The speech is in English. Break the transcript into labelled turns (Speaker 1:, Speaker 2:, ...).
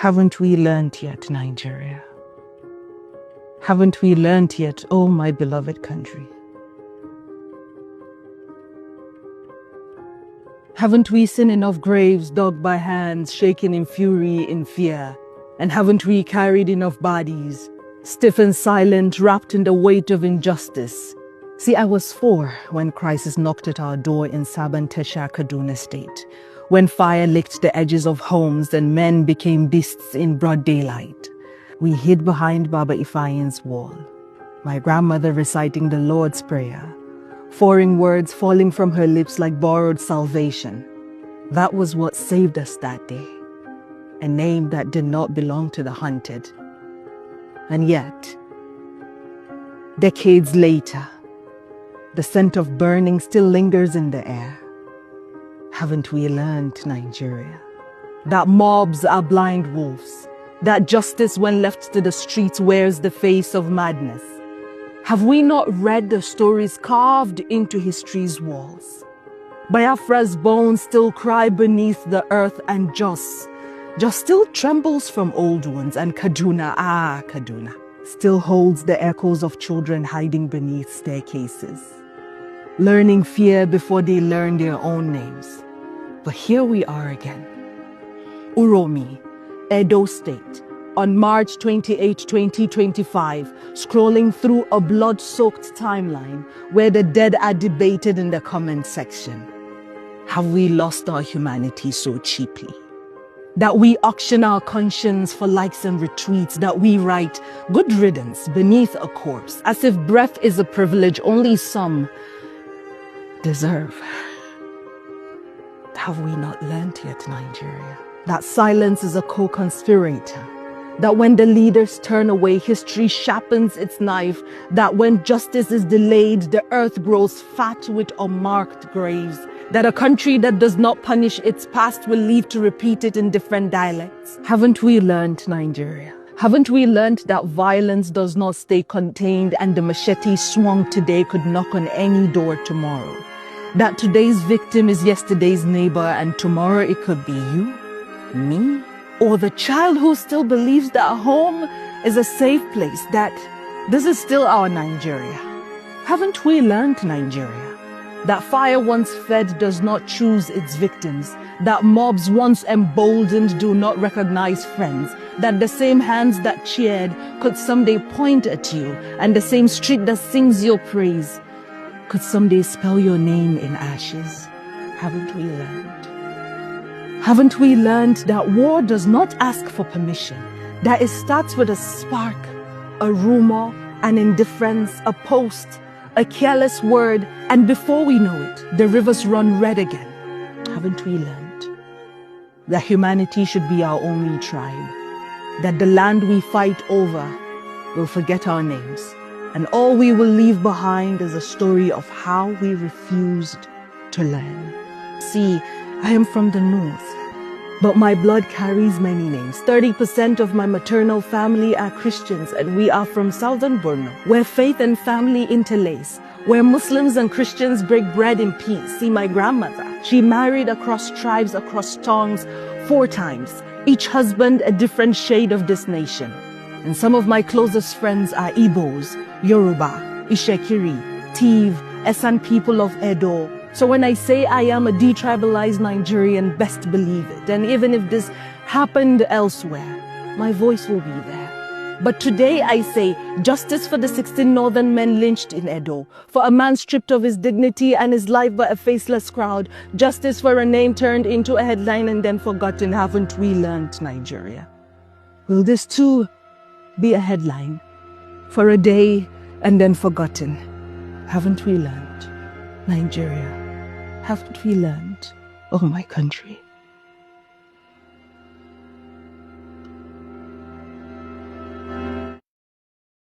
Speaker 1: Haven't we learnt yet, Nigeria? Haven't we learnt yet, oh my beloved country? Haven't we seen enough graves dug by hands shaken in fury, in fear? And haven't we carried enough bodies, stiff and silent, wrapped in the weight of injustice? See, I was 4 when crisis knocked at our door in Sabantesha, Kaduna State, when fire licked the edges of homes and men became beasts in broad daylight. We hid behind Baba Ifeanyi's wall, my grandmother reciting the Lord's Prayer, foreign words falling from her lips like borrowed salvation. That was what saved us that day, a name that did not belong to the hunted. And yet, decades later, the scent of burning still lingers in the air. Haven't we learned, Nigeria, that mobs are blind wolves, that justice when left to the streets wears the face of madness? Have we not read the stories carved into history's walls? Biafra's bones still cry beneath the earth, and Jos still trembles from old wounds, and Kaduna, Kaduna, still holds the echoes of children hiding beneath staircases, learning fear before they learn their own names. But here we are again. Uromi, Edo State, on March 28, 2025, scrolling through a blood-soaked timeline where the dead are debated in the comment section. Have we lost our humanity so cheaply? That we auction our conscience for likes and retweets, that we write good riddance beneath a corpse, as if breath is a privilege only some deserve. Have we not learnt yet, Nigeria, that silence is a co-conspirator? That when the leaders turn away, history sharpens its knife? That when justice is delayed, the earth grows fat with unmarked graves? That a country that does not punish its past will leave to repeat it in different dialects? Haven't we learnt, Nigeria? Haven't we learnt that violence does not stay contained, and the machete swung today could knock on any door tomorrow? That today's victim is yesterday's neighbor, and tomorrow it could be you, me, or the child who still believes that home is a safe place, that this is still our Nigeria. Haven't we learned, Nigeria, that fire once fed does not choose its victims, that mobs once emboldened do not recognize friends, that the same hands that cheered could someday point at you, and the same street that sings your praise could someday spell your name in ashes? Haven't we learned? Haven't we learned that war does not ask for permission, that it starts with a spark, a rumor, an indifference, a post, a careless word, and before we know it, the rivers run red again? Haven't we learned that humanity should be our only tribe, that the land we fight over will forget our names, and all we will leave behind is a story of how we refused to learn? See, I am from the north, but my blood carries many names. 30% of my maternal family are Christians, and we are from southern Borno, where faith and family interlace, where Muslims and Christians break bread in peace. See, my grandmother, she married across tribes, across tongues, 4 times, each husband a different shade of this nation. And some of my closest friends are Igbos, Yoruba, Ishekiri, Tiv, Esan people of Edo. So when I say I am a detribalized Nigerian, best believe it. And even if this happened elsewhere, my voice will be there. But today I say justice for the 16 northern men lynched in Edo, for a man stripped of his dignity and his life by a faceless crowd, justice for a name turned into a headline and then forgotten. Haven't we learned, Nigeria? Will this too be a headline for a day and then forgotten? Haven't we learned, Nigeria? Haven't we learned, oh my country?